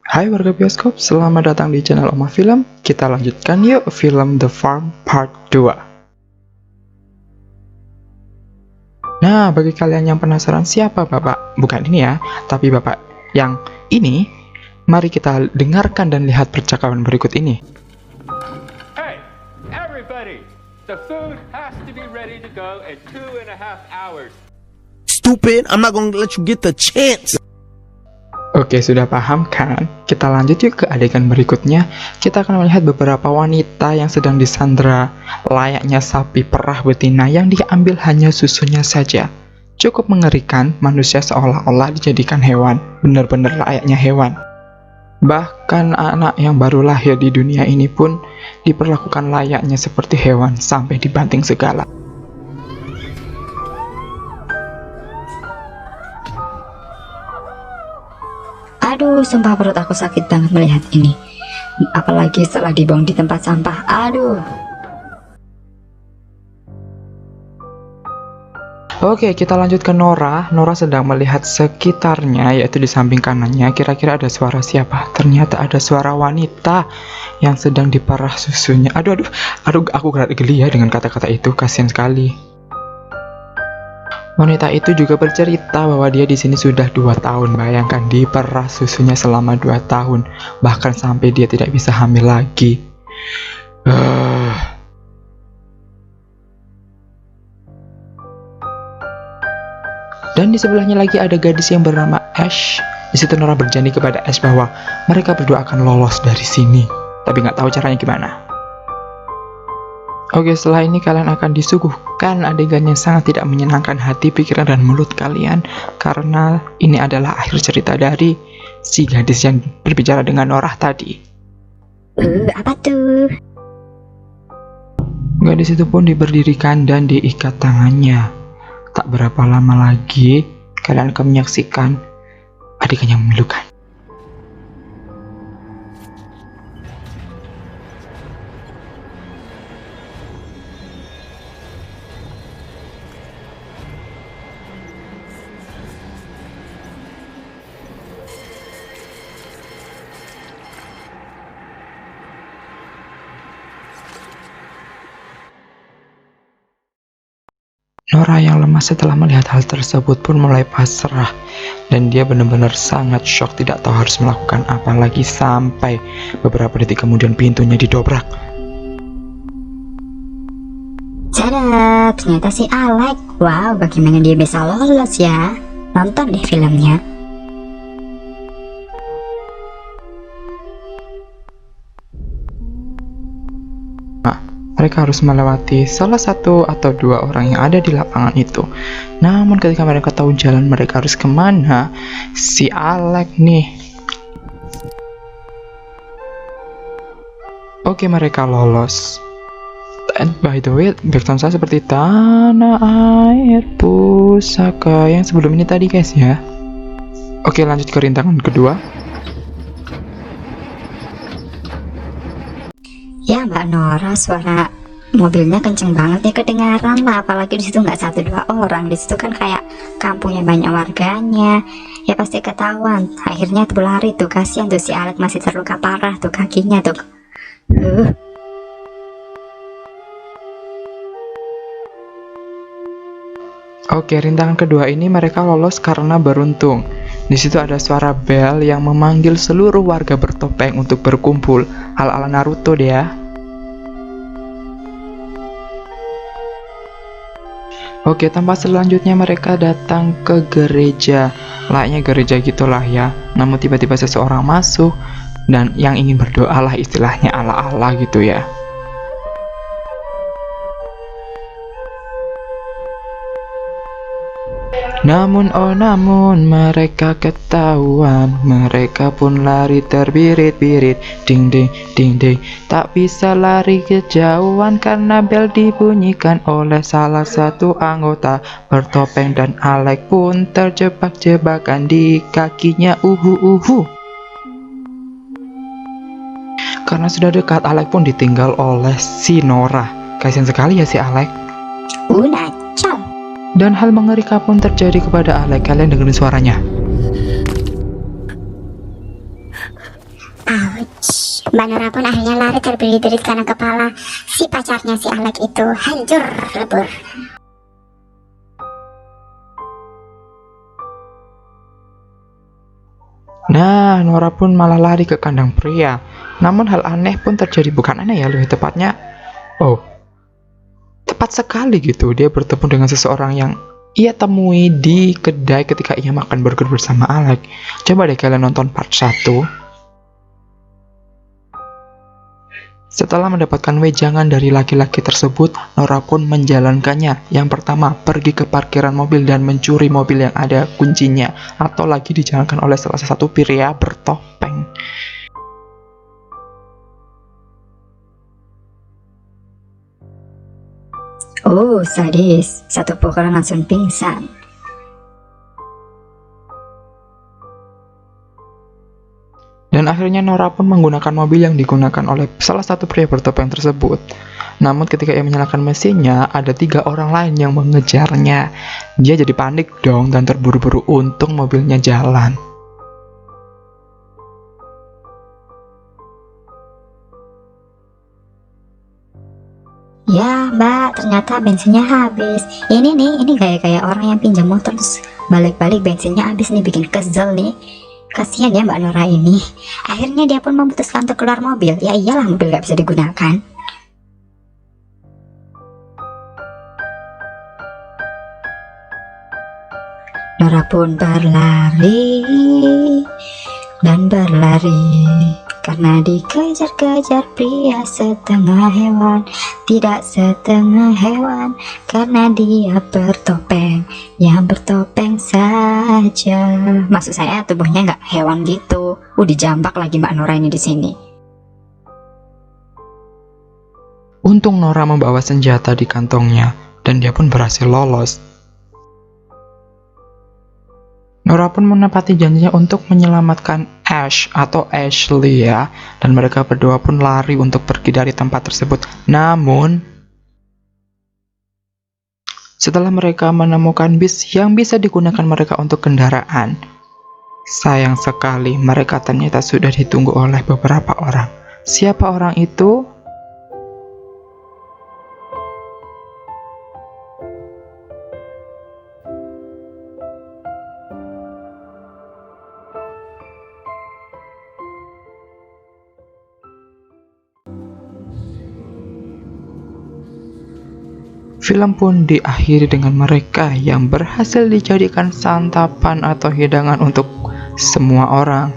Hai warga bioskop, selamat datang di channel Oma Film. Kita lanjutkan yuk film The Farm Part 2. Nah, bagi kalian yang penasaran siapa bapak, bukan ini ya, tapi bapak yang ini, mari kita dengarkan dan lihat percakapan berikut ini. Hey, everybody! The food has to be ready to go in 2.5 hours. Stupid, I'm not gonna let you get the chance. Oke, sudah paham kan? Kita lanjut yuk ke adegan berikutnya. Kita akan melihat beberapa wanita yang sedang disandra layaknya sapi perah betina yang diambil hanya susunya saja. Cukup mengerikan, manusia seolah-olah dijadikan hewan, benar-benar layaknya hewan. Bahkan anak yang baru lahir di dunia ini pun diperlakukan layaknya seperti hewan sampai dibanting segala. Aduh, sumpah perut aku sakit banget melihat ini. Apalagi setelah dibuang di tempat sampah. Aduh. Oke, kita lanjut ke Nora. Nora sedang melihat sekitarnya, yaitu di samping kanannya. Kira-kira ada suara siapa? Ternyata ada suara wanita yang sedang diperah susunya. Aduh, aku geli ya dengan kata-kata itu. Kasian sekali. Wanita itu juga bercerita bahwa dia di sini sudah 2 tahun. Bayangkan, diperah susunya selama 2 tahun, bahkan sampai dia tidak bisa hamil lagi. Dan di sebelahnya lagi ada gadis yang bernama Ash. Di situ Nora berjanji kepada Ash bahwa mereka berdua akan lolos dari sini, tapi nggak tahu caranya gimana. Oke, setelah ini kalian akan disuguhkan adegan yang sangat tidak menyenangkan hati, pikiran, dan mulut kalian. Karena ini adalah akhir cerita dari si gadis yang berbicara dengan Nora tadi. Apa tuh? Gadis itu pun diberdirikan dan diikat tangannya. Tak berapa lama lagi, kalian akan menyaksikan adegan yang memilukan. Nora yang lemah setelah melihat hal tersebut pun mulai pasrah, dan dia benar-benar sangat shock, tidak tahu harus melakukan apa lagi sampai beberapa detik kemudian pintunya didobrak. Tada, ternyata si Alec. Wow, bagaimana dia bisa lolos ya? Nonton deh filmnya. Mereka harus melewati salah satu atau 2 orang yang ada di lapangan itu. Namun ketika mereka tahu jalan mereka harus kemana, si Alec nih. Oke, mereka lolos. And by the way, background saya seperti tanah air pusaka yang sebelum ini tadi guys ya. Oke, lanjut ke rintangan kedua. Ya Mbak Nora, suara mobilnya kenceng banget ya, kedengaran lah. Apalagi di situ nggak 1-2 orang, di situ kan kayak kampungnya banyak warganya. Ya pasti ketahuan. Akhirnya tuh lari tuh, kasihan tuh si Alec masih terluka parah tuh kakinya tuh. Oke, rintangan kedua ini mereka lolos karena beruntung. Di situ ada suara bel yang memanggil seluruh warga bertopeng untuk berkumpul, ala-ala Naruto deh ya. Oke, tempat selanjutnya mereka datang ke gereja. Layaknya gereja gitulah ya. Namun tiba-tiba seseorang masuk dan yang ingin berdoa lah, istilahnya ala-ala gitu ya. Namun mereka ketahuan. Mereka pun lari terbirit-birit. Ding ding ding ding. Tak bisa lari kejauhan karena bel dibunyikan oleh salah satu anggota bertopeng, dan Alec pun terjebak jebakan di kakinya. Karena sudah dekat, Alec pun ditinggal oleh si Nora. Kasian sekali ya si Alec. Nacam. Dan hal mengerikan pun terjadi kepada Alec. Kalian dengerin suaranya. Ouch. Mbak Nora pun akhirnya lari terbirit-birit karena kepala si pacarnya si Alek itu hancur lebur. Nah, Nora pun malah lari ke kandang pria. Namun hal aneh pun terjadi, bukan aneh ya, lebih tepatnya. Oh, tepat sekali gitu. Dia bertemu dengan seseorang yang ia temui di kedai ketika ia makan burger bersama Alek. Coba deh kalian nonton part 1. Setelah mendapatkan wejangan dari laki-laki tersebut, Nora pun menjalankannya. Yang pertama, pergi ke parkiran mobil dan mencuri mobil yang ada kuncinya, atau lagi dijalankan oleh salah satu pria bertopeng. Oh, sadis. Satu pukulan langsung pingsan. Dan akhirnya Nora pun menggunakan mobil yang digunakan oleh salah satu pria bertopeng tersebut. Namun ketika ia menyalakan mesinnya, ada 3 orang lain yang mengejarnya. Dia jadi panik dong dan terburu-buru untung mobilnya jalan. Ya mbak, ternyata bensinnya habis. Ini kayak orang yang pinjam motor terus balik-balik bensinnya habis nih, bikin kesel nih. Kasihan ya mbak Nora ini. Akhirnya dia pun memutuskan untuk keluar mobil. Ya iyalah, mobil gak bisa digunakan. Nora pun berlari dan berlari karena dikejar-kejar pria setengah hewan. Tidak setengah hewan karena dia bertopeng. Yang bertopeng saja. Maksud saya tubuhnya nggak hewan gitu. Dijambak lagi mbak Nora ini di sini. Untung Nora membawa senjata di kantongnya dan dia pun berhasil lolos. Nora pun menepati janjinya untuk menyelamatkan Ash atau Ashley ya, dan mereka berdua pun lari untuk pergi dari tempat tersebut. Namun, setelah mereka menemukan bis yang bisa digunakan mereka untuk kendaraan, sayang sekali mereka ternyata sudah ditunggu oleh beberapa orang. Siapa orang itu? Film pun diakhiri dengan mereka yang berhasil dijadikan santapan atau hidangan untuk semua orang.